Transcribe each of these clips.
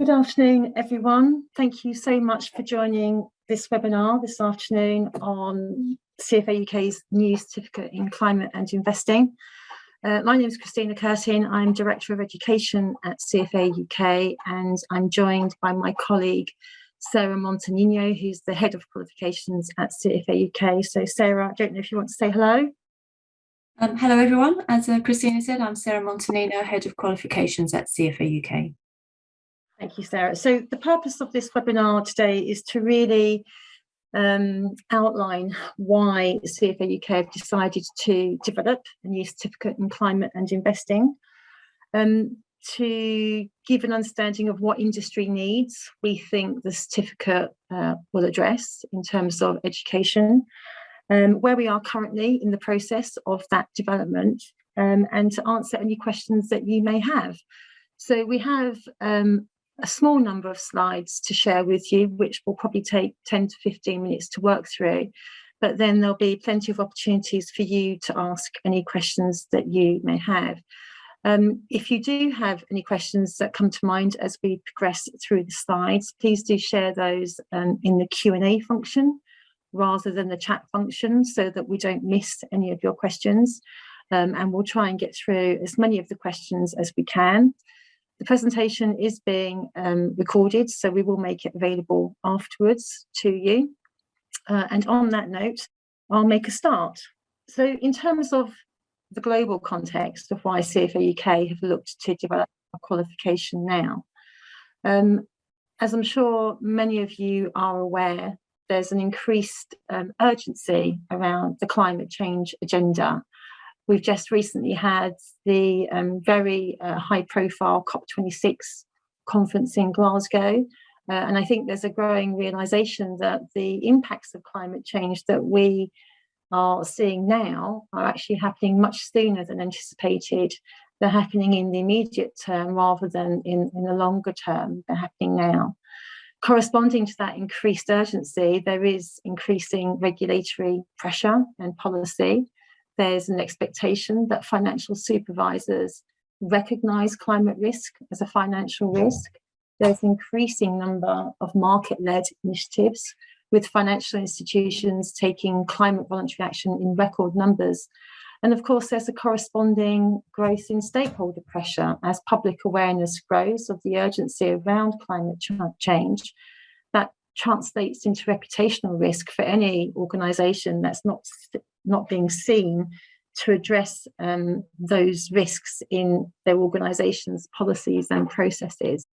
Good afternoon, everyone. Thank you so much for joining this webinar this afternoon on CFA UK's new certificate in climate and investing. My name is Christina Curtin. I'm Director of Education at CFA UK, and I'm joined by my colleague, Sarah Montanino, who's the Head of Qualifications at CFA UK. So Sarah, I don't know if you want to say hello. Hello everyone. As Christina said, I'm Sarah Montanino, Head of Qualifications at CFA UK. Thank you, Sarah. So the purpose of this webinar today is to really outline why CFA UK have decided to develop a new certificate in climate and investing, to give an understanding of what industry needs we think the certificate will address in terms of education, where we are currently in the process of that development, and to answer any questions that you may have. So we have a small number of slides to share with you, which will probably take 10 to 15 minutes to work through, but then there'll be plenty of opportunities for you to ask any questions that you may have. If you do have any questions that come to mind as we progress through the slides, please do share those in the Q&A function rather than the chat function, so that we don't miss any of your questions, and we'll try and get through as many of the questions as we can. The presentation is being recorded, so we will make it available afterwards to you. And on that note, I'll make a start. So in terms of the global context of why CFA UK have looked to develop a qualification now, as I'm sure many of you are aware, there's an increased urgency around the climate change agenda. We've just recently had the very high-profile COP26 conference in Glasgow, and I think there's a growing realisation that the impacts of climate change that we are seeing now are actually happening much sooner than anticipated. They're happening in the immediate term rather than in the longer term. They're happening now. Corresponding to that increased urgency, there is increasing regulatory pressure and policy. There's an expectation that financial supervisors recognise climate risk as a financial risk. There's an increasing number of market-led initiatives, with financial institutions taking climate voluntary action in record numbers. And of course, there's a corresponding growth in stakeholder pressure as public awareness grows of the urgency around climate change. That translates into reputational risk for any organisation that's not being seen to address those risks in their organisation's policies and processes.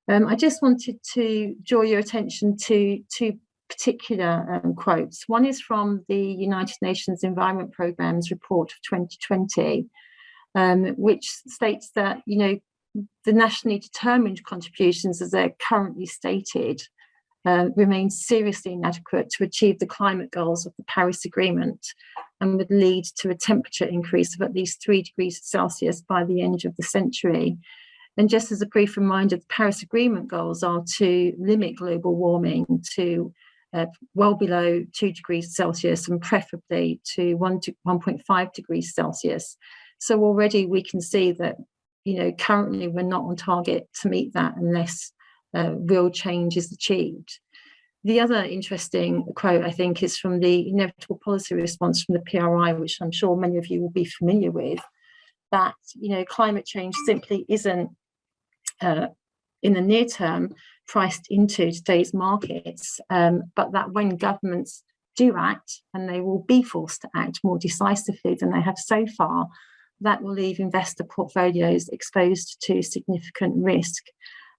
I just wanted to draw your attention to two particular quotes. One is from the United Nations Environment Programme's report of 2020, which states that, the nationally determined contributions as they're currently stated remain seriously inadequate to achieve the climate goals of the Paris Agreement, and would lead to a temperature increase of at least 3 degrees Celsius by the end of the century. And just as a brief reminder, the Paris Agreement goals are to limit global warming to well below 2 degrees Celsius and preferably to 1.5 degrees Celsius. So already we can see that, currently we're not on target to meet that unless real change is achieved. The other interesting quote, I think, is from the inevitable policy response from the PRI, which I'm sure many of you will be familiar with, that, climate change simply isn't, in the near term, priced into today's markets, but that when governments do act, and they will be forced to act more decisively than they have so far, that will leave investor portfolios exposed to significant risk.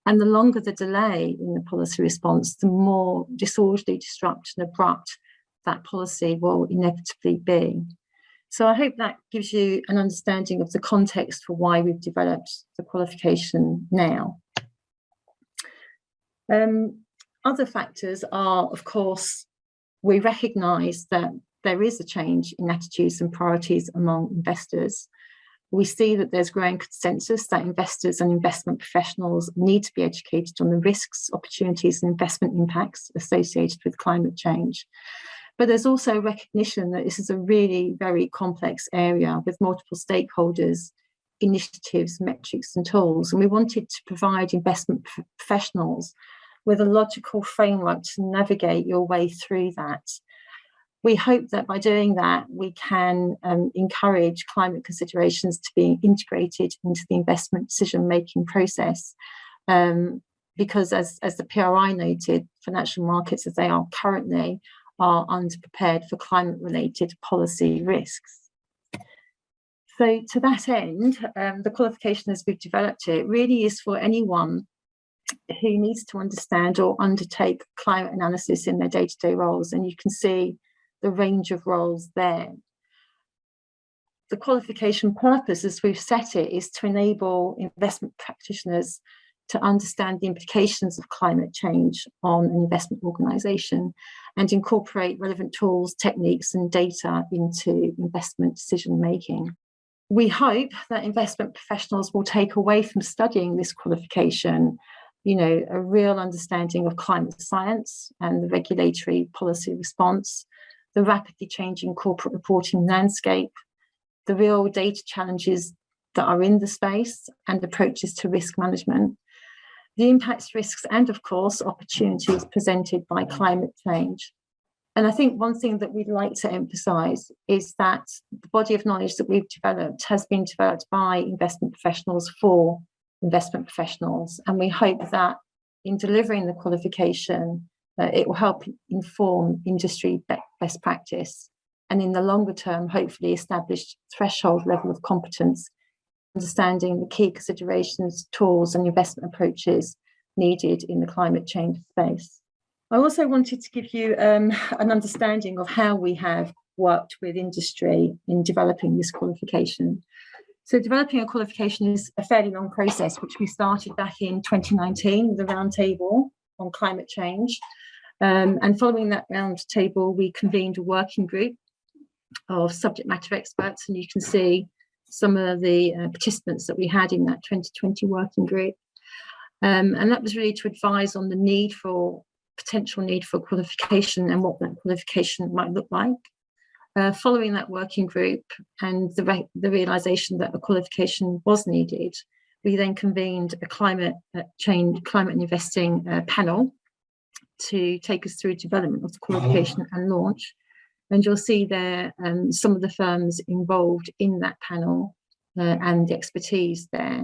And the longer the delay in the policy response, the more disorderly, disrupt and abrupt that policy will inevitably be. So I hope that gives you an understanding of the context for why we've developed the qualification now. Other factors are, of course, we recognise that there is a change in attitudes and priorities among investors. We see that there's growing consensus that investors and investment professionals need to be educated on the risks, opportunities and investment impacts associated with climate change. But there's also recognition that this is a really very complex area with multiple stakeholders initiatives, metrics and tools, and we wanted to provide investment professionals with a logical framework to navigate your way through that. We hope that by doing that, we can encourage climate considerations to be integrated into the investment decision-making process. Because as the PRI noted, financial markets as they are currently are underprepared for climate-related policy risks. So to that end, the qualification as we've developed it really is for anyone who needs to understand or undertake climate analysis in their day-to-day roles, and you can see the range of roles there. The qualification purpose, as we've set it, is to enable investment practitioners to understand the implications of climate change on an investment organisation and incorporate relevant tools, techniques and data into investment decision making. We hope that investment professionals will take away from studying this qualification, a real understanding of climate science and the regulatory policy response, the rapidly changing corporate reporting landscape, the real data challenges that are in the space and approaches to risk management, the impacts, risks, and of course, opportunities presented by climate change. And I think one thing that we'd like to emphasise is that the body of knowledge that we've developed has been developed by investment professionals for investment professionals. And we hope that in delivering the qualification, it will help inform industry best practice. And in the longer term, hopefully establish threshold level of competence, understanding the key considerations, tools and investment approaches needed in the climate change space. I also wanted to give you an understanding of how we have worked with industry in developing this qualification. So developing a qualification is a fairly long process, which we started back in 2019 with a roundtable on climate change. And following that roundtable, we convened a working group of subject matter experts, and you can see some of the participants that we had in that 2020 working group. And that was really to advise on the potential need for qualification and what that qualification might look like. Following that working group and the realisation that a qualification was needed, we then convened a climate and investing panel to take us through development of the qualification and launch. And you'll see there some of the firms involved in that panel and the expertise there.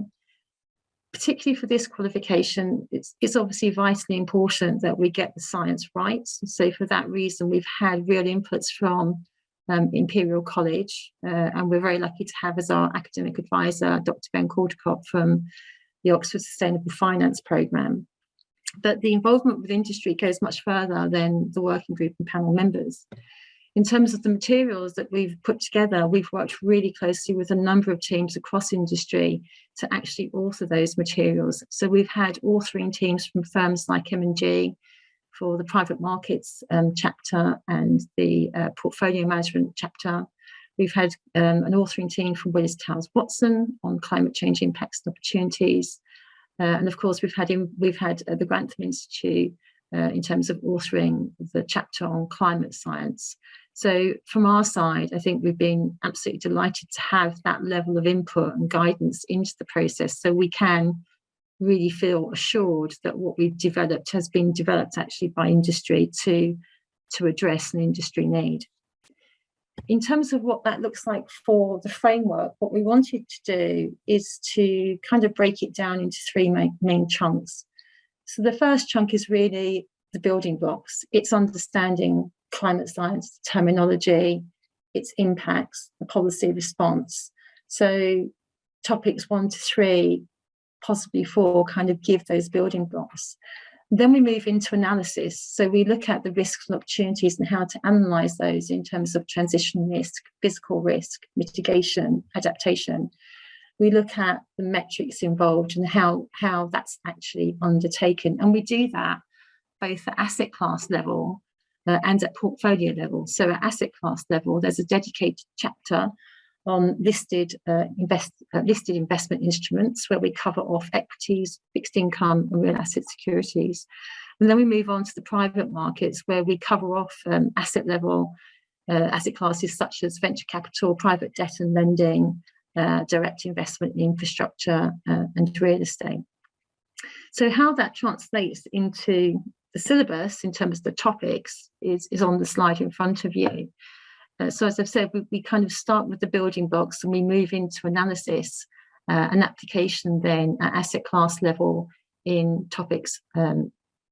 Particularly for this qualification, it's obviously vitally important that we get the science right. So for that reason, we've had real inputs from Imperial College, and we're very lucky to have as our academic advisor, Dr. Ben Caldecott from the Oxford Sustainable Finance Programme. But the involvement with industry goes much further than the working group and panel members. In terms of the materials that we've put together, we've worked really closely with a number of teams across industry to actually author those materials. So we've had authoring teams from firms like M&G for the private markets chapter and the portfolio management chapter. We've had an authoring team from Willis Towers Watson on climate change impacts and opportunities. And of course, we've had the Grantham Institute in terms of authoring the chapter on climate science. So from our side, I think we've been absolutely delighted to have that level of input and guidance into the process, so we can really feel assured that what we've developed has been developed actually by industry to address an industry need. In terms of what that looks like for the framework, what we wanted to do is to kind of break it down into three main chunks. So the first chunk is really the building blocks. It's understanding climate science terminology, its impacts, the policy response. So topics 1 to 3, possibly 4, kind of give those building blocks. Then we move into analysis. So we look at the risks and opportunities and how to analyse those in terms of transition risk, physical risk, mitigation, adaptation. We look at the metrics involved and how that's actually undertaken. And we do that both at asset class level and at portfolio level. So at asset class level, there's a dedicated chapter on listed investment instruments where we cover off equities, fixed income and real asset securities. And then we move on to the private markets where we cover off asset level asset classes such as venture capital, private debt and lending, direct investment in infrastructure and real estate. So how that translates into the syllabus in terms of the topics is on the slide in front of you. So as I've said, we kind of start with the building blocks and we move into analysis and application then at asset class level in topics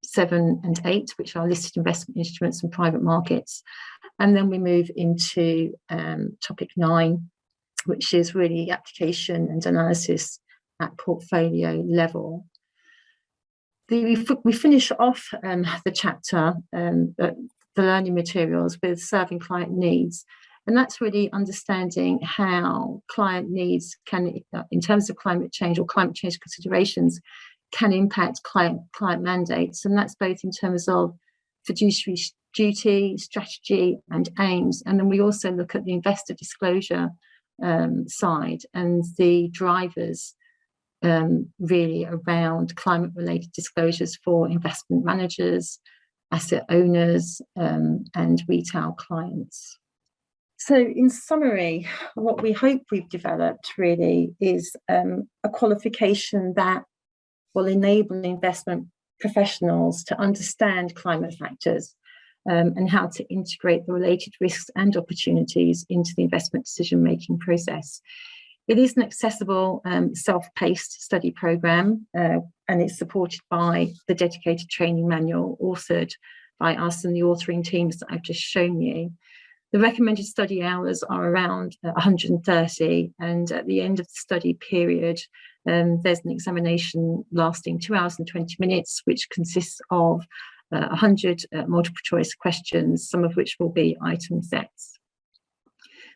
7 and 8, which are listed investment instruments and private markets. And then we move into topic 9, which is really application and analysis at portfolio level. We finish off the chapter, the learning materials, with serving client needs. And that's really understanding how client needs can, in terms of climate change or climate change considerations, can impact client mandates. And that's both in terms of fiduciary duty, strategy, and aims. And then we also look at the investor disclosure side and the drivers really around climate-related disclosures for investment managers, asset owners, and retail clients. So in summary, what we hope we've developed really is a qualification that will enable investment professionals to understand climate factors and how to integrate the related risks and opportunities into the investment decision-making process. It is an accessible, self-paced study programme, and it's supported by the dedicated training manual authored by us and the authoring teams that I've just shown you. The recommended study hours are around 130, and at the end of the study period, there's an examination lasting 2 hours and 20 minutes, which consists of 100 multiple choice questions, some of which will be item sets.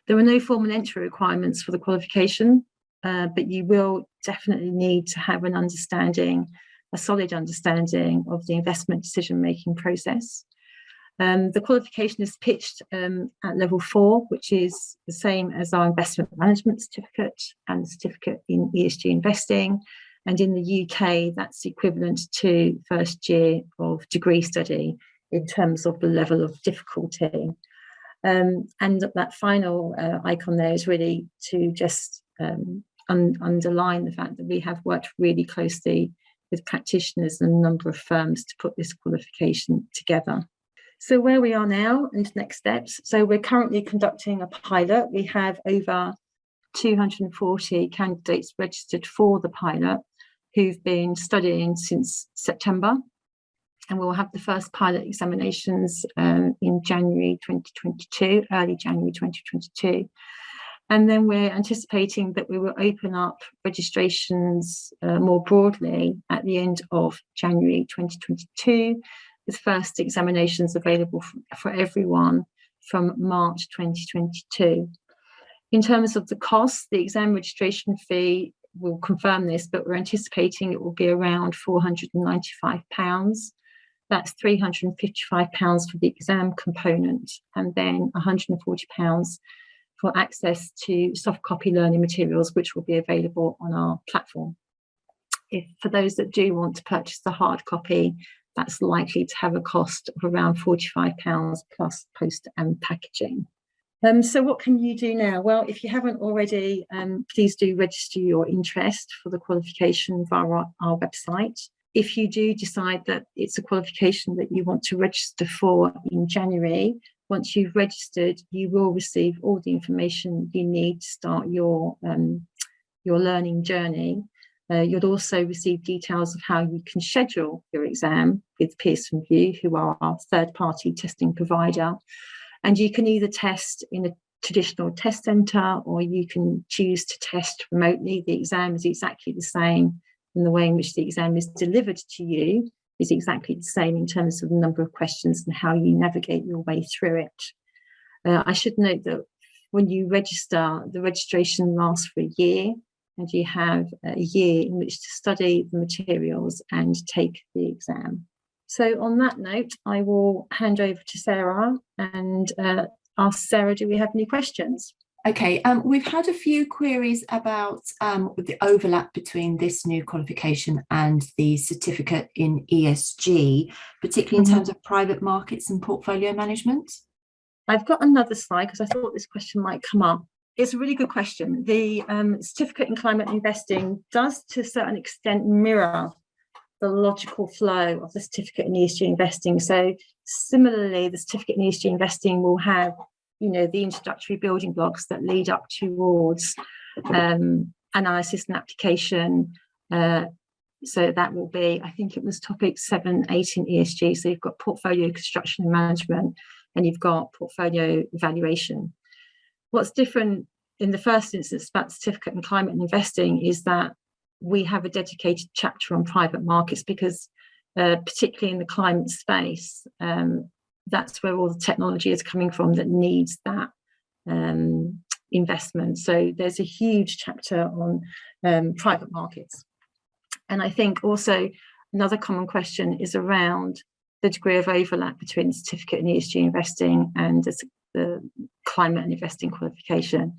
There are no formal entry requirements for the qualification, but you will definitely need to have an understanding, a solid understanding of the investment decision-making process. The qualification is pitched at level 4, which is the same as our investment management certificate and the certificate in ESG investing. And in the UK, that's equivalent to first year of degree study in terms of the level of difficulty. And that final icon there is really to just underline the fact that we have worked really closely with practitioners and a number of firms to put this qualification together. So where we are now and next steps. So we're currently conducting a pilot. We have over 240 candidates registered for the pilot who've been studying since September. And we'll have the first pilot examinations in January 2022, early January 2022. And then we're anticipating that we will open up registrations more broadly at the end of January 2022, with first examinations available for everyone from March 2022. In terms of the cost, the exam registration fee will confirm this, but we're anticipating it will be around £495. That's £355 for the exam component, and then £140 for access to soft copy learning materials, which will be available on our platform. For those that do want to purchase the hard copy, that's likely to have a cost of around £45 plus post and packaging. So what can you do now? Well, if you haven't already, please do register your interest for the qualification via our website. If you do decide that it's a qualification that you want to register for in January, once you've registered, you will receive all the information you need to start your learning journey. You'll also receive details of how you can schedule your exam with Pearson VUE, who are our third-party testing provider. And you can either test in a traditional test centre, or you can choose to test remotely. The exam is exactly the same, and the way in which the exam is delivered to you is exactly the same in terms of the number of questions and how you navigate your way through it. I should note that when you register, the registration lasts for a year, and you have a year in which to study the materials and take the exam. So on that note, I will hand over to Sarah and ask Sarah, do we have any questions? Okay, we've had a few queries about the overlap between this new qualification and the certificate in ESG, particularly in terms of private markets and portfolio management. I've got another slide because I thought this question might come up. it's a really good question. The certificate in climate investing does, to a certain extent, mirror the logical flow of the certificate in ESG investing. So similarly, the certificate in ESG investing will have, the introductory building blocks that lead up towards analysis and application. So that will be, I think it was topic 7, 8 in ESG. So you've got portfolio construction and management, and you've got portfolio evaluation. What's different in the first instance about certificate in climate and investing is that we have a dedicated chapter on private markets because particularly in the climate space, that's where all the technology is coming from that needs that investment. So there's a huge chapter on private markets. And I think also another common question is around the degree of overlap between the certificate in ESG investing and the climate and investing qualification.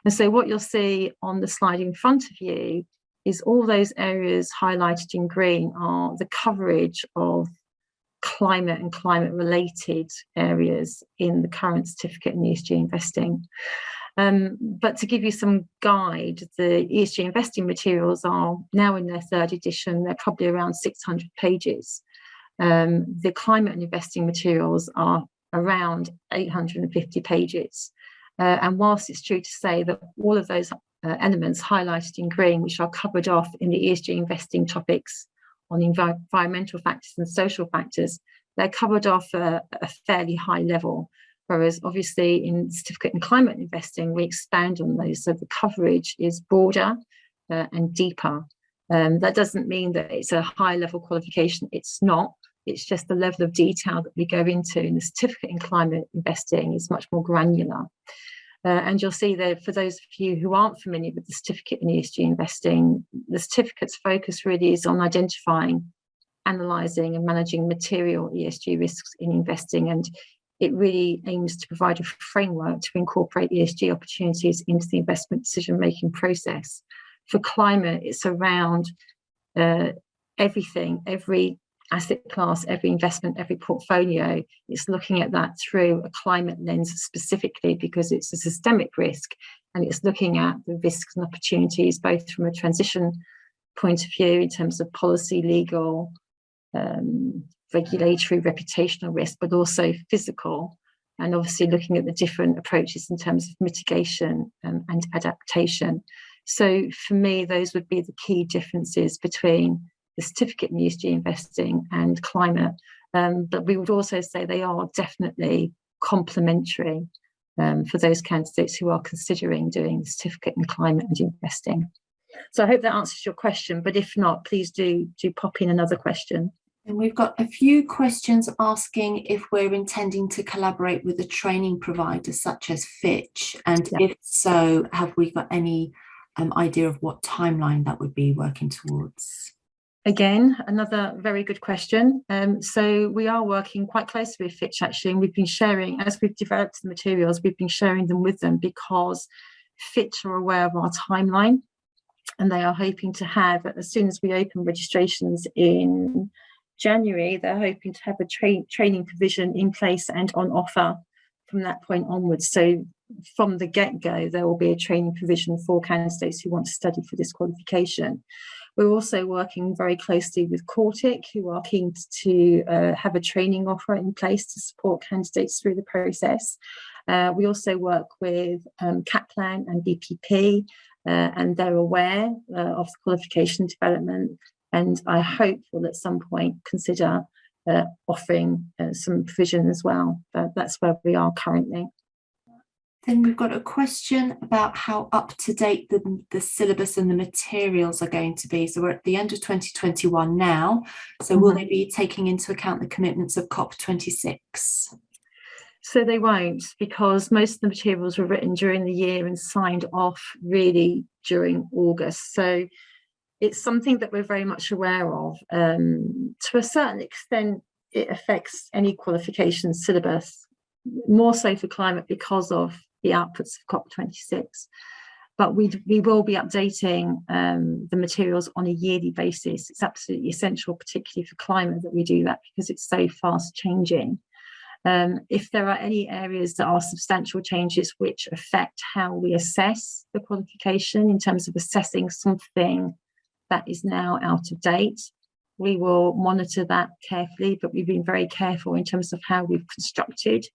And so what you'll see on the slide in front of you is all those areas highlighted in green are the coverage of climate and climate related areas in the current certificate in ESG investing. But to give you some guide, the ESG investing materials are now in their 3rd edition. They're probably around 600 pages. The climate and investing materials are around 850 pages. And whilst it's true to say that all of those elements highlighted in green, which are covered off in the ESG investing topics on environmental factors and social factors, they're covered off a fairly high level. Whereas obviously in certificate in climate investing, we expand on those. So the coverage is broader and deeper. That doesn't mean that it's a high level qualification. It's not. It's just the level of detail that we go into in the certificate in climate investing is much more granular. And you'll see that for those of you who aren't familiar with the certificate in ESG investing, the certificate's focus really is on identifying, analysing and managing material ESG risks in investing. And it really aims to provide a framework to incorporate ESG opportunities into the investment decision-making process. For climate, it's around everything, every asset class, every investment, every portfolio. It's looking at that through a climate lens specifically because it's a systemic risk, and it's looking at the risks and opportunities both from a transition point of view in terms of policy, legal, regulatory, reputational risk, but also physical, and obviously looking at the different approaches in terms of mitigation and adaptation. So for me, those would be the key differences between the certificate in ESG investing and climate. But we would also say they are definitely complementary for those candidates who are considering doing the certificate in climate and investing. So I hope that answers your question, but if not, please do pop in another question. And we've got a few questions asking if we're intending to collaborate with a training provider such as Fitch, and if so, have we got any idea of what timeline that would be working towards? Again, another very good question. So we are working quite closely with Fitch actually, and we've been sharing, as we've developed the materials, we've been sharing them with them because Fitch are aware of our timeline, and they are hoping to have, as soon as we open registrations in January, they're hoping to have a training provision in place and on offer from that point onwards. So from the get-go, there will be a training provision for candidates who want to study for this qualification. We're also working very closely with Quartic, who are keen to have a training offer in place to support candidates through the process. We also work with Kaplan and BPP, and they're aware of the qualification development, and I hope will at some point consider offering some provision as well. That's where we are currently. Then we've got a question about how up-to-date the syllabus and the materials are going to be. So we're at the end of 2021 now. So will they be taking into account the commitments of COP26? So they won't, because most of the materials were written during the year and signed off really during August. So it's something that we're very much aware of. To a certain extent, it affects any qualification syllabus, more so for climate because of the outputs of COP26. But we will be updating the materials on a yearly basis. It's absolutely essential, particularly for climate, that we do that because it's so fast changing. If there are any areas that are substantial changes which affect how we assess the qualification in terms of assessing something that is now out of date, we will monitor that carefully, but we've been very careful in terms of how we've constructed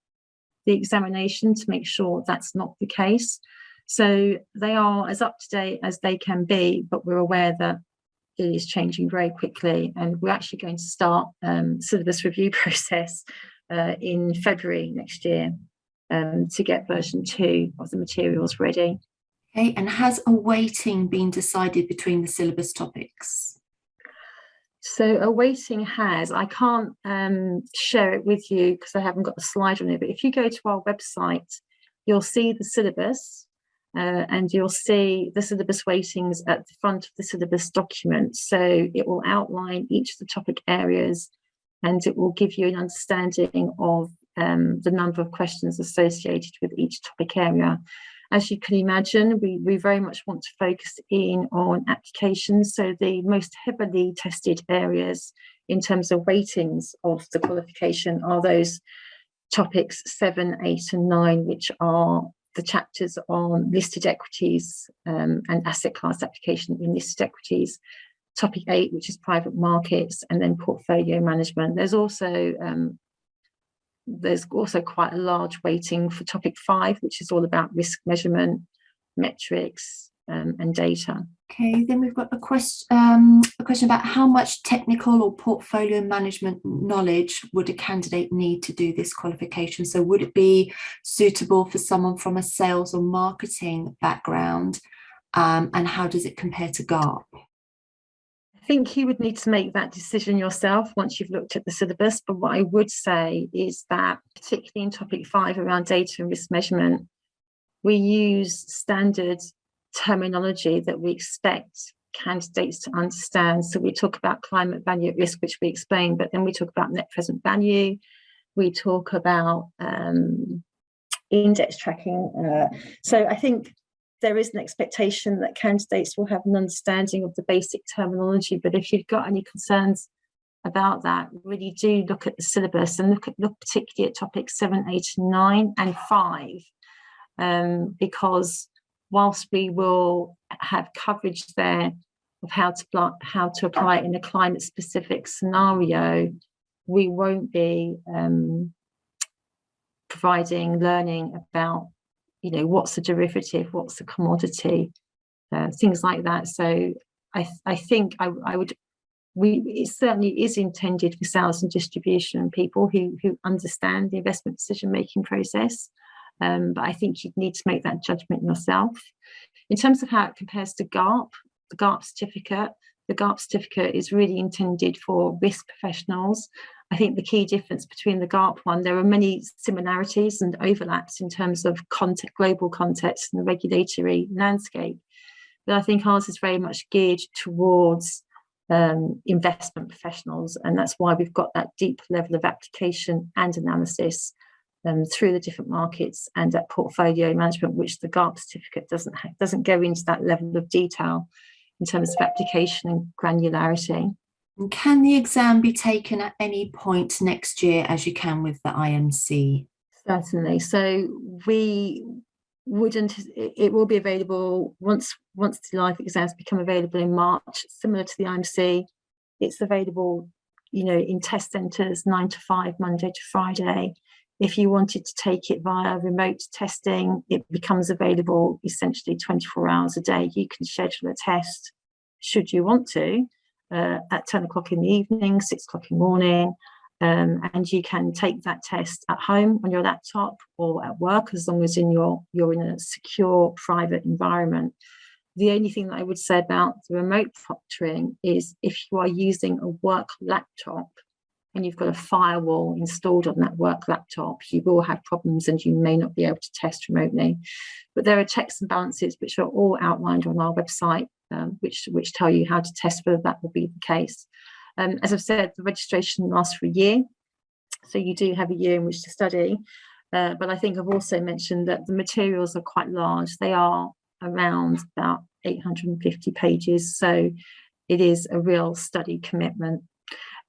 the examination to make sure that's not the case. So they are as up to date as they can be, but we're aware that it is changing very quickly, and we're actually going to start syllabus review process in February next year to get version 2 of the materials ready. Okay, and has a weighting been decided between the syllabus topics? So a weighting has, I can't share it with you because I haven't got the slide on it, but if you go to our website, you'll see the syllabus and you'll see the syllabus weightings at the front of the syllabus document. So it will outline each of the topic areas, and it will give you an understanding of the number of questions associated with each topic area. As you can imagine, we very much want to focus in on applications. So the most heavily tested areas in terms of weightings of the qualification are those topics 7, 8 and 9, which are the chapters on listed equities and asset class application in listed equities. Topic 8, which is private markets, and then portfolio management. There's also quite a large weighting for topic 5, which is all about risk measurement, metrics, and data. Okay, then we've got a question about how much technical or portfolio management knowledge would a candidate need to do this qualification? So would it be suitable for someone from a sales or marketing background? And how does it compare to GARP? I think you would need to make that decision yourself once you've looked at the syllabus. But what I would say is that, particularly in topic 5 around data and risk measurement, we use standard terminology that we expect candidates to understand. So we talk about climate value at risk, which we explained, but then we talk about net present value. We talk about index tracking. So I think there is an expectation that candidates will have an understanding of the basic terminology, but if you've got any concerns about that, really do look at the syllabus and look particularly at topics 7, 8, 9 and 5, because whilst we will have coverage there of how to apply it in a climate specific scenario, we won't be providing learning about what's a derivative, what's a commodity, things like that. So I think it certainly is intended for sales and distribution people who understand the investment decision-making process. But I think you'd need to make that judgment yourself. In terms of how it compares to GARP, the GARP certificate is really intended for risk professionals. I think the key difference between the GARP one, there are many similarities and overlaps in terms of global context and the regulatory landscape. But I think ours is very much geared towards investment professionals. And that's why we've got that deep level of application and analysis through the different markets and that portfolio management, which the GARP certificate doesn't go into that level of detail in terms of application and granularity. And can the exam be taken at any point next year, as you can with the IMC? Certainly. So it will be available once the live exams become available in March, similar to the IMC. It's available, in test centres 9 to 5, Monday to Friday. If you wanted to take it via remote testing, it becomes available essentially 24 hours a day. You can schedule a test, should you want to, at 10 o'clock in the evening, 6 o'clock in the morning, and you can take that test at home on your laptop or at work, as long as you're in a secure, private environment. The only thing that I would say about the remote proctoring is if you are using a work laptop and you've got a firewall installed on that work laptop, you will have problems and you may not be able to test remotely. But there are checks and balances which are all outlined on our website, which tell you how to test whether that will be the case. As I've said, the registration lasts for a year, so you do have a year in which to study. But I think I've also mentioned that the materials are quite large. They are around about 850 pages, so it is a real study commitment.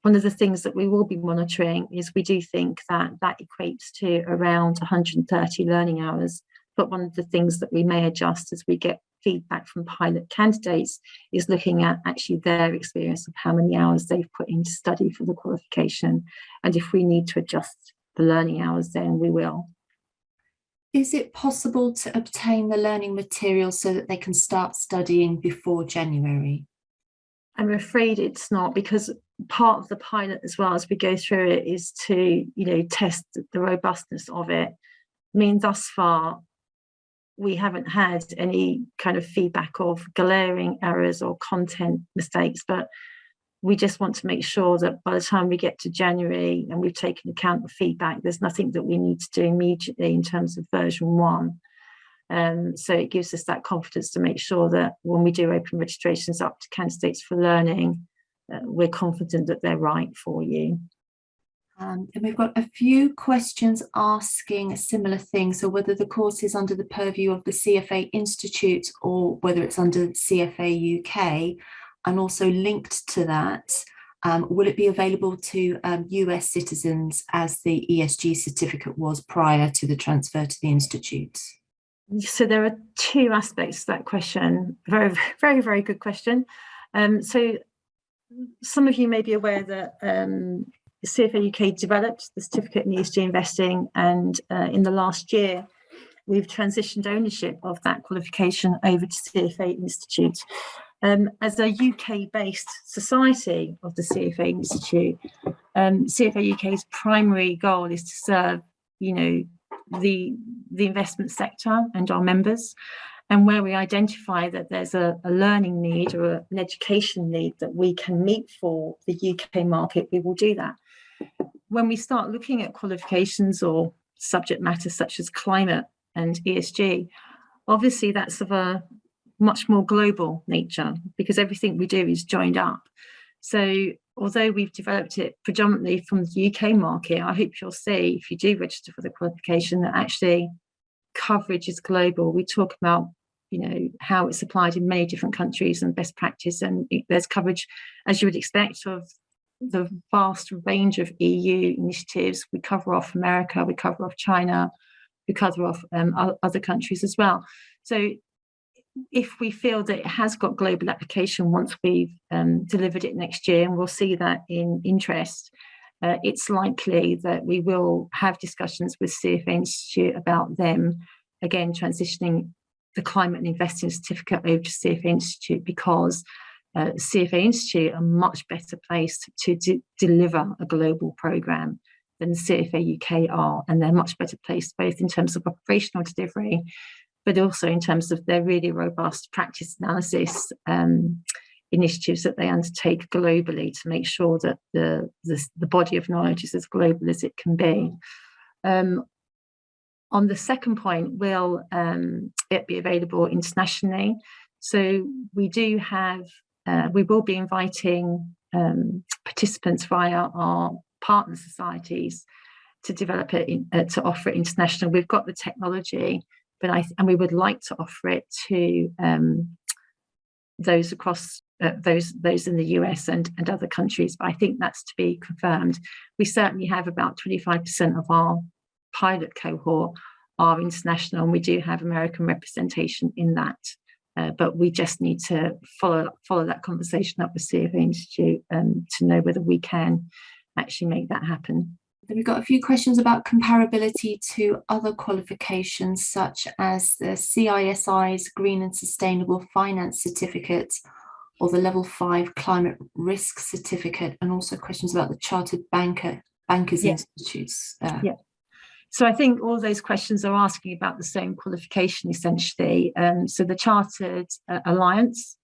one of the things that we will be monitoring is we do think that that equates to around 130 learning hours. But one of the things that we may adjust as we get feedback from pilot candidates is looking at actually their experience of how many hours they've put into study for the qualification. And if we need to adjust the learning hours, then we will. Is it possible to obtain the learning materials so that they can start studying before January? I'm afraid it's not, because part of the pilot as well as we go through it is to, test the robustness of it. I mean, thus far, we haven't had any kind of feedback of glaring errors or content mistakes, but we just want to make sure that by the time we get to January and we've taken account of feedback, there's nothing that we need to do immediately in terms of version 1. So it gives us that confidence to make sure that when we do open registrations up to candidates for learning, we're confident that they're right for you. And we've got a few questions asking a similar thing. So whether the course is under the purview of the CFA Institute or whether it's under CFA UK, and also linked to that, will it be available to US citizens as the ESG certificate was prior to the transfer to the Institute? So there are two aspects to that question. Very, very, very good question. So some of you may be aware that CFA UK developed the certificate in ESG investing, and in the last year, we've transitioned ownership of that qualification over to CFA Institute. As a UK-based society of the CFA Institute, CFA UK's primary goal is to serve, the investment sector and our members. And where we identify that there's a learning need or an education need that we can meet for the UK market, we will do that. When we start looking at qualifications or subject matter such as climate and ESG, obviously that's of a much more global nature because everything we do is joined up. So although we've developed it predominantly from the UK market, I hope you'll see if you do register for the qualification that actually coverage is global. We talk about, how it's applied in many different countries and best practice, and there's coverage, as you would expect, of the vast range of EU initiatives. We cover off America, we cover off China, we cover off other countries as well. So if we feel that it has got global application once we've delivered it next year, and we'll see that in interest, it's likely that we will have discussions with CFA Institute about them, again, transitioning the climate and investing certificate over to CFA Institute, because CFA Institute are much better placed to deliver a global programme than CFA UK are, and they're much better placed both in terms of operational delivery, but also in terms of their really robust practice analysis initiatives that they undertake globally to make sure that the body of knowledge is as global as it can be. On the second point, will it be available internationally? So we do have, we will be inviting participants via our partner societies to develop it, to offer it international. We've got the technology, but we would like to offer it to those across those in the US and other countries. But I think that's to be confirmed. We certainly have about 25% of our pilot cohort are international, and we do have American representation in that. But we just need to follow that conversation up with CFA Institute to know whether we can actually make that happen. Then we've got a few questions about comparability to other qualifications, such as the CISI's Green and Sustainable Finance Certificate or the Level 5 Climate Risk Certificate, and also questions about the Chartered Bankers Institutes. So I think all those questions are asking about the same qualification, essentially. So the Chartered Alliance,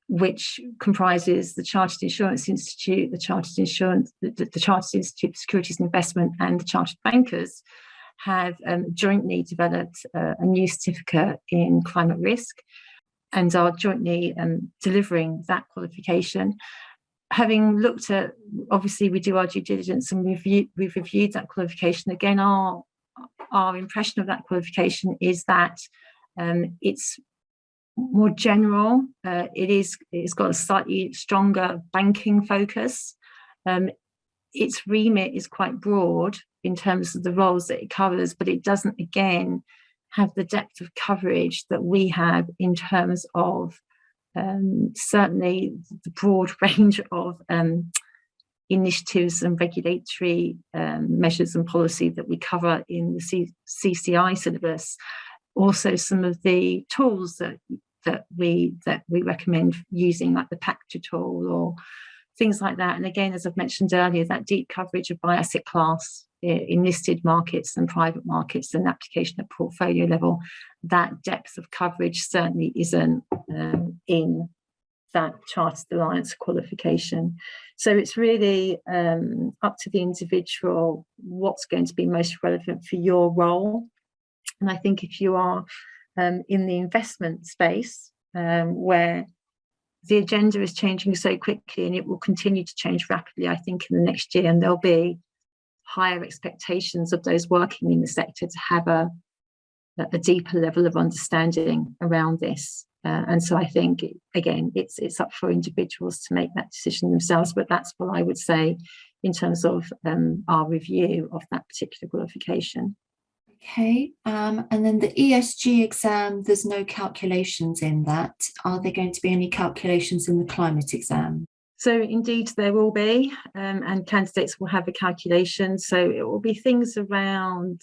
which comprises the Chartered Insurance Institute, the Chartered Institute for Securities and Investment, and the Chartered Bankers, have jointly developed a new certificate in climate risk and are jointly delivering that qualification. Having looked at, obviously we do our due diligence and we've reviewed that qualification. Again, our impression of that qualification is that it's more general. It's got a slightly stronger banking focus. Its remit is quite broad in terms of the roles that it covers, but it doesn't, again, have the depth of coverage that we have in terms of certainly the broad range of initiatives and regulatory measures and policy that we cover in the CCI syllabus. Also, some of the tools that we recommend using, like the PACTA tool or things like that. And again, as I've mentioned earlier, that deep coverage of by asset class in listed markets and private markets and application at portfolio level, that depth of coverage certainly isn't in that Chartered Alliance qualification. So it's really up to the individual what's going to be most relevant for your role. And I think if you are in the investment space, where the agenda is changing so quickly and it will continue to change rapidly, I think, in the next year, and there'll be higher expectations of those working in the sector to have a deeper level of understanding around this. And so I think, again, it's up for individuals to make that decision themselves, but that's what I would say in terms of our review of that particular qualification. Okay, and then the ESG exam, there's no calculations in that. Are there going to be any calculations in the climate exam? So indeed there will be, and candidates will have a calculation. So it will be things around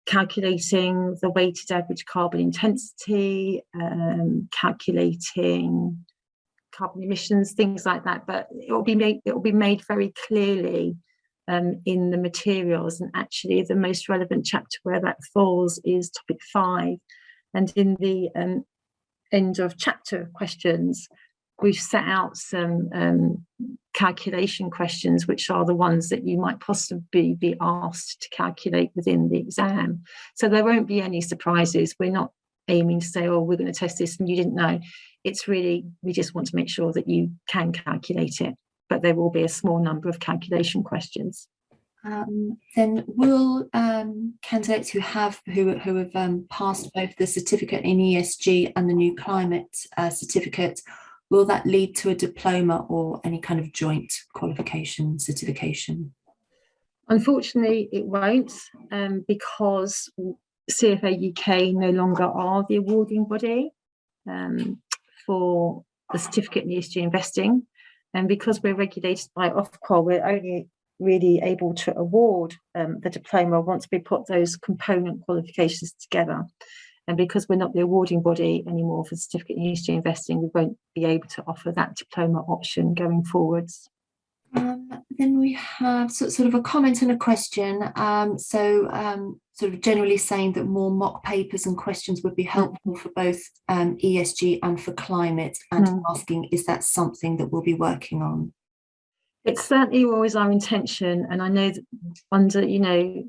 calculating the weighted average carbon intensity, calculating carbon emissions, things like that. But it will be made very clearly in the materials, and actually the most relevant chapter where that falls is topic 5. And in the end of chapter questions, we've set out some calculation questions, which are the ones that you might possibly be asked to calculate within the exam. So there won't be any surprises. We're not aiming to say, oh, we're going to test this and you didn't know. It's really, we just want to make sure that you can calculate it, but there will be a small number of calculation questions. Then will candidates who have passed both the certificate in ESG and the new climate certificate, will that lead to a diploma or any kind of joint qualification certification? Unfortunately, it won't, because CFA UK no longer are the awarding body for the certificate in ESG investing. And because we're regulated by Ofqual, we're only really able to award the diploma once we put those component qualifications together. And because we're not the awarding body anymore for certificate in ESG investing, we won't be able to offer that diploma option going forwards. Then we have sort of a comment and a question. Sort of generally saying that more mock papers and questions would be helpful for both ESG and for climate, and asking, is that something that we'll be working on? It's certainly always our intention, and I know that under the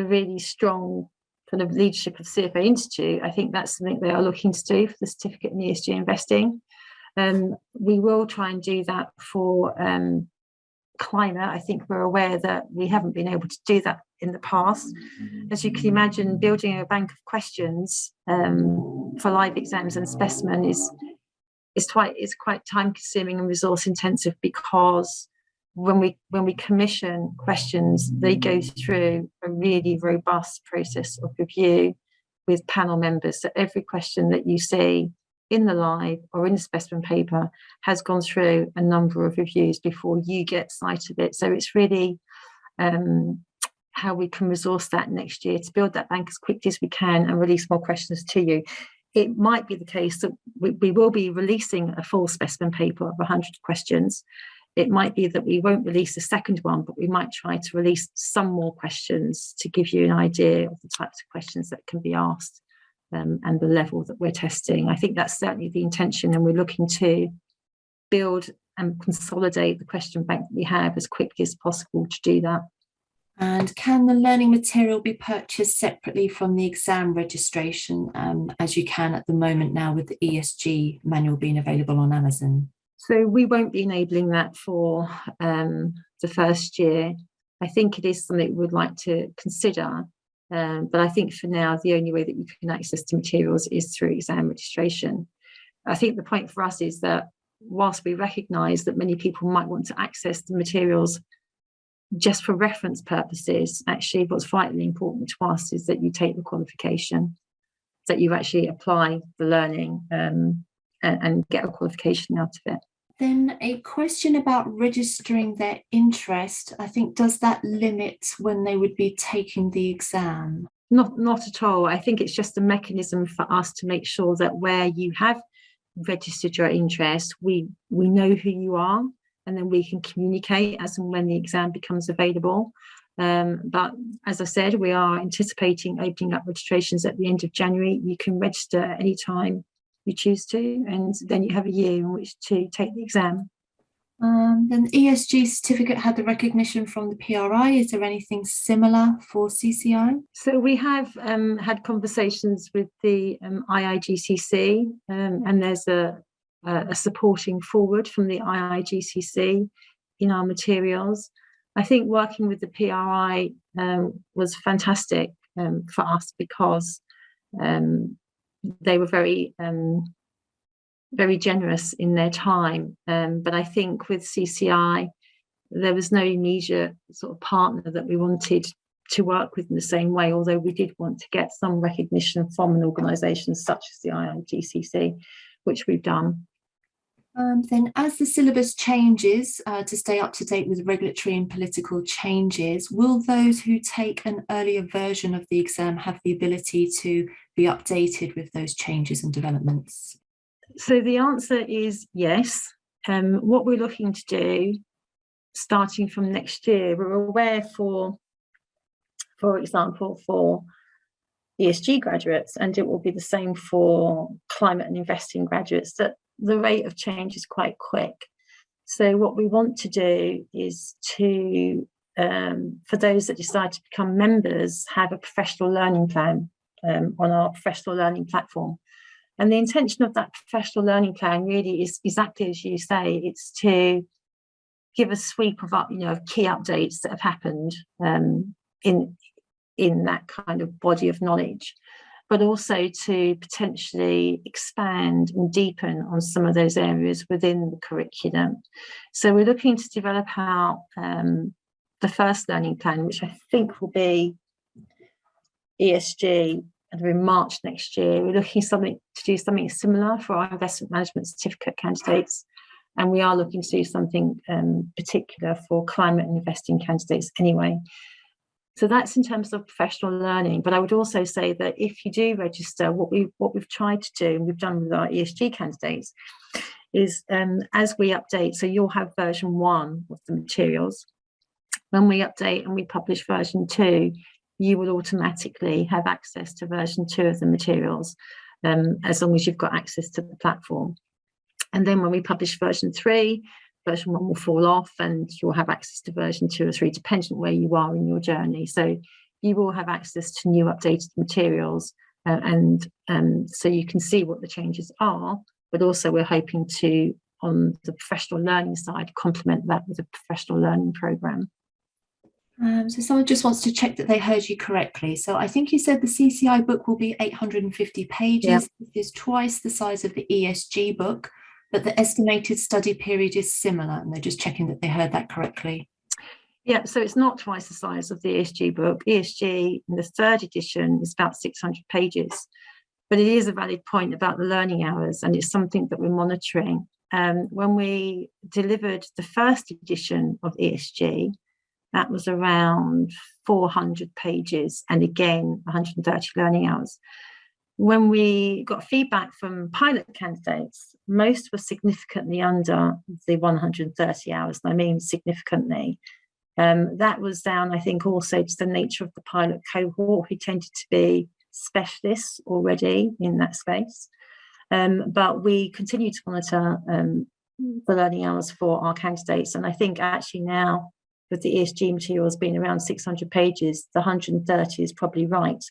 really strong kind of leadership of CFA Institute, I think that's something they are looking to do for the certificate in ESG investing. We will try and do that for climate. I think we're aware that we haven't been able to do that in the past. As you can imagine, building a bank of questions for live exams and specimen is quite time consuming and resource intensive, because when we commission questions, they go through a really robust process of review with panel members. So every question that you see in the live or in the specimen paper has gone through a number of reviews before you get sight of it. So it's really how we can resource that next year to build that bank as quickly as we can and release more questions to you. It might be the case that we will be releasing a full specimen paper of 100 questions. It might be that we won't release a second one, but we might try to release some more questions to give you an idea of the types of questions that can be asked and the level that we're testing. I think that's certainly the intention, and we're looking to build and consolidate the question bank that we have as quickly as possible to do that. And can the learning material be purchased separately from the exam registration, as you can at the moment now with the ESG manual being available on Amazon? So we won't be enabling that for the first year. I think it is something we would like to consider, But I think for now, the only way that you can access the materials is through exam registration. I think the point for us is that whilst we recognise that many people might want to access the materials just for reference purposes, actually what's vitally important to us is that you take the qualification, that you actually apply the learning and get a qualification out of it. Then a question about registering their interest. I think, does that limit when they would be taking the exam? Not at all. I think it's just a mechanism for us to make sure that where you have registered your interest, we know who you are, and then we can communicate as and when the exam becomes available. But as I said, we are anticipating opening up registrations at the end of January. You can register at any time you choose to, and then you have a year in which to take the exam. Then the ESG certificate had the recognition from the PRI. Is there anything similar for CCI? So we have had conversations with the IIGCC, and there's a supporting forward from the IIGCC in our materials. I think working with the PRI was fantastic for us because they were very generous in their time. But I think with CCI, there was no immediate sort of partner that we wanted to work with in the same way, although we did want to get some recognition from an organisation such as the IIGCC, which we've done. Then as the syllabus changes to stay up to date with regulatory and political changes, will those who take an earlier version of the exam have the ability to be updated with those changes and developments? So the answer is yes. What we're looking to do, starting from next year, we're aware for example, for ESG graduates, and it will be the same for climate and investing graduates, that the rate of change is quite quick. So what we want to do is to, for those that decide to become members, have a professional learning plan on our professional learning platform. And the intention of that professional learning plan really is exactly as you say, it's to give a sweep of key updates that have happened in that kind of body of knowledge, but also to potentially expand and deepen on some of those areas within the curriculum. So we're looking to develop out the first learning plan, which I think will be ESG, and in March next year. We're looking to do something similar for our investment management certificate candidates, and we are looking to do something particular for climate and investing candidates anyway. So that's in terms of professional learning. But I would also say that if you do register, what we've tried to do, and we've done with our ESG candidates, is as we update, so you'll have version 1 of the materials. When we update and we publish version 2, you will automatically have access to version 2 of the materials, as long as you've got access to the platform. And then when we publish version 3, version 1 will fall off and you'll have access to version 2 or 3, depending where you are in your journey. So you will have access to new updated materials, and so you can see what the changes are, but also we're hoping to, on the professional learning side, complement that with a professional learning programme. So someone just wants to check that they heard you correctly. So I think you said the CCI book will be 850 pages. Yeah. This is twice the size of the ESG book, but the estimated study period is similar, and they're just checking that they heard that correctly. Yeah, so it's not twice the size of the ESG book. ESG in the 3rd edition is about 600 pages, but it is a valid point about the learning hours, and it's something that we're monitoring. When we delivered the 1st edition of ESG, that was around 400 pages, and again, 130 learning hours. When we got feedback from pilot candidates, most were significantly under the 130 hours, and I mean significantly. That was down, I think, also to the nature of the pilot cohort, who tended to be specialists already in that space. But we continue to monitor the learning hours for our candidates, and I think actually now, with the ESG materials being around 600 pages, the 130 is probably right.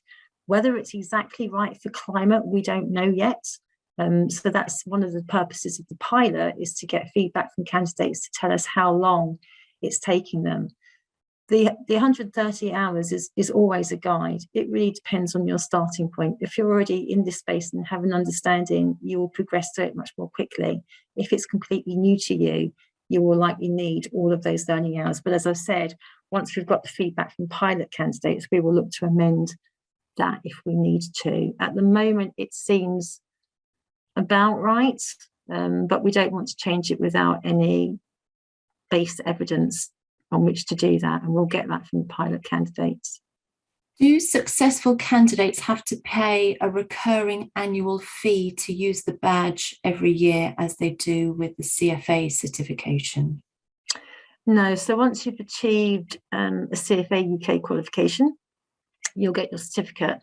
Whether it's exactly right for climate, we don't know yet. So that's one of the purposes of the pilot, is to get feedback from candidates to tell us how long it's taking them. the 130 hours is always a guide. It really depends on your starting point. If you're already in this space and have an understanding, you will progress to it much more quickly. If it's completely new to you, you will likely need all of those learning hours. But as I've said, once we've got the feedback from pilot candidates, we will look to amend that if we need to. At the moment, it seems about right, but we don't want to change it without any base evidence on which to do that, and we'll get that from the pilot candidates. Do successful candidates have to pay a recurring annual fee to use the badge every year as they do with the CFA certification? No, so once you've achieved a CFA UK qualification, you'll get your certificate.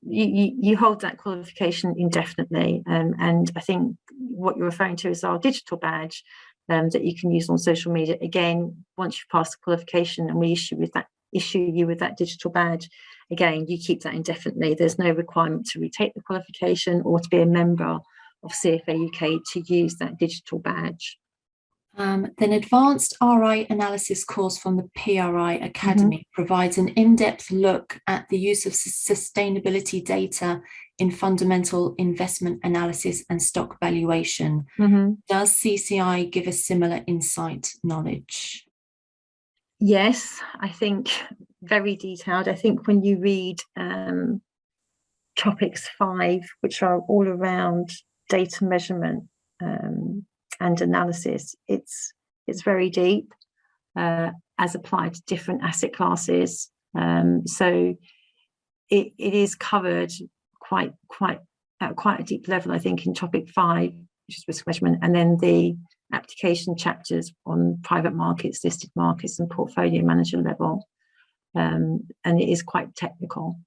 You hold that qualification indefinitely, and I think what you're referring to is our digital badge that you can use on social media. Again, once you've passed the qualification and we issue you with that digital badge, again, you keep that indefinitely. There's no requirement to retake the qualification or to be a member of CFA UK to use that digital badge. Then Advanced RI Analysis course from the PRI Academy provides an in-depth look at the use of sustainability data in fundamental investment analysis and stock valuation. Does CCI give a similar insight knowledge? Yes, I think very detailed. I think when you read topics 5, which are all around data measurement and analysis, it's very deep as applied to different asset classes. So it is covered quite at quite a deep level, I think, in topic 5, which is risk measurement, and then the application chapters on private markets, listed markets, and portfolio manager level. And it is quite technical.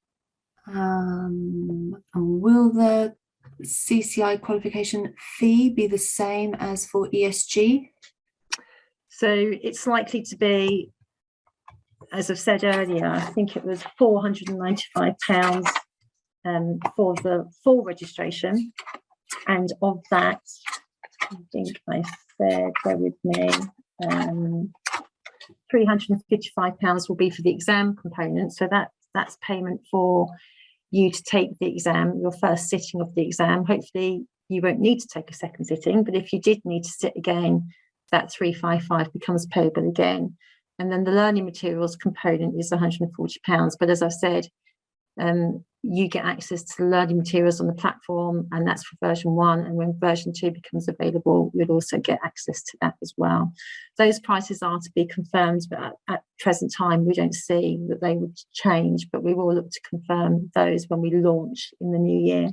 And will the CCI qualification fee be the same as for ESG? So it's likely to be, as I've said earlier, I think it was £495 for the full registration, and of that, I think I said, bear with me, £355 will be for the exam component. So that's payment for you to take the exam, your first sitting of the exam. Hopefully you won't need to take a second sitting, but if you did need to sit again, that £355 becomes payable again. And then the learning materials component is £140. But as I've said, you get access to the learning materials on the platform, and that's for version 1. And when version 2 becomes available, you'll also get access to that as well. Those prices are to be confirmed, but at present time, we don't see that they would change, but we will look to confirm those when we launch in the new year.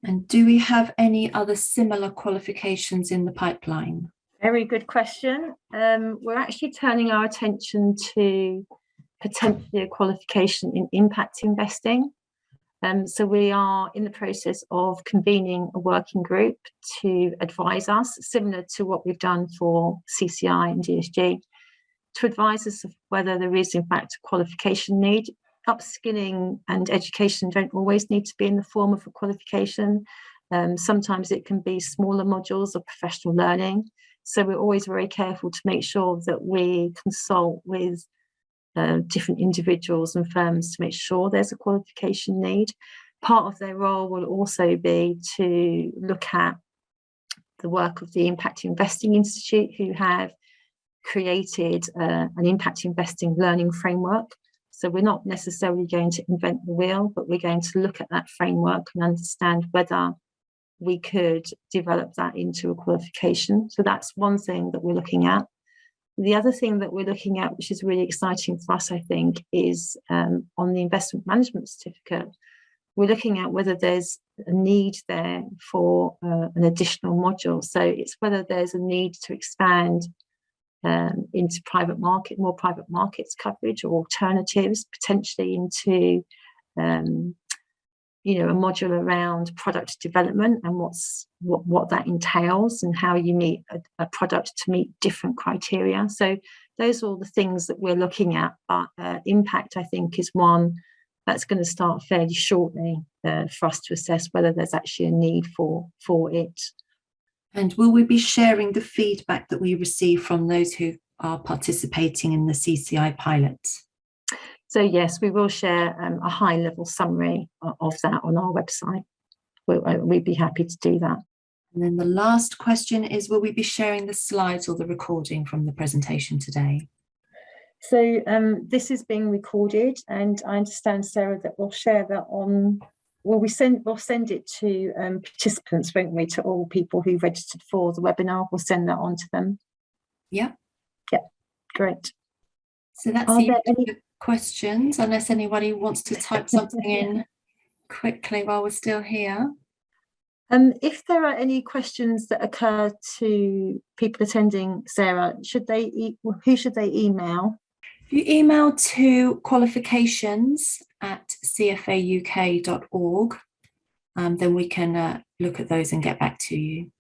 And do we have any other similar qualifications in the pipeline? Very good question. We're actually turning our attention to potentially a qualification in impact investing. So we are in the process of convening a working group to advise us, similar to what we've done for CCI and DSG, to advise us of whether there is in fact a qualification need. Upskilling and education don't always need to be in the form of a qualification. Sometimes it can be smaller modules of professional learning. So we're always very careful to make sure that we consult with different individuals and firms to make sure there's a qualification need. Part of their role will also be to look at the work of the Impact Investing Institute, who have created an impact investing learning framework. So we're not necessarily going to invent the wheel, but we're going to look at that framework and understand whether we could develop that into a qualification. So that's one thing that we're looking at. The other thing that we're looking at, which is really exciting for us, I think, is on the investment management certificate. We're looking at whether there's a need there for an additional module. So it's whether there's a need to expand into more private markets coverage, or alternatives, potentially into a module around product development and what that entails, and how you meet a product to meet different criteria. So those are all the things that we're looking at. But impact, I think, is one that's going to start fairly shortly for us to assess whether there's actually a need for it. And will we be sharing the feedback that we receive from those who've are participating in the CCI pilot? So yes, we will share a high-level summary of that on our website. We'd be happy to do that. And then the last question is, will we be sharing the slides or the recording from the presentation today? So this is being recorded, and I understand, Sarah, that we'll share that on, we'll send it to participants, won't we, to all people who registered for the webinar. We'll send that on to them. Yeah. Yeah, great. So that's the end of the questions, unless anybody wants to type something in quickly while we're still here. If there are any questions that occur to people attending, Sarah, who should they email? If you email to qualifications@cfauk.org, then we can look at those and get back to you.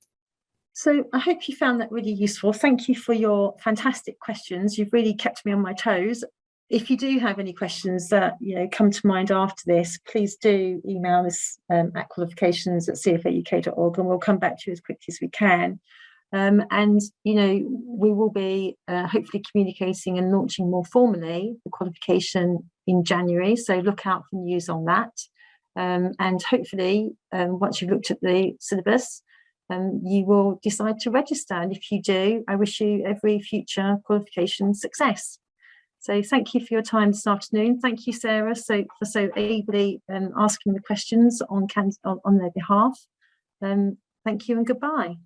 So I hope you found that really useful. Thank you for your fantastic questions. You've really kept me on my toes. If you do have any questions that come to mind after this, please do email us at qualifications@cfauk.org, and we'll come back to you as quickly as we can. And we will be hopefully communicating and launching more formally the qualification in January. So look out for news on that. And hopefully, once you've looked at the syllabus, you will decide to register. And if you do, I wish you every future qualification success. So thank you for your time this afternoon. Thank you, Sarah, for so ably asking the questions on their behalf. Thank you and goodbye.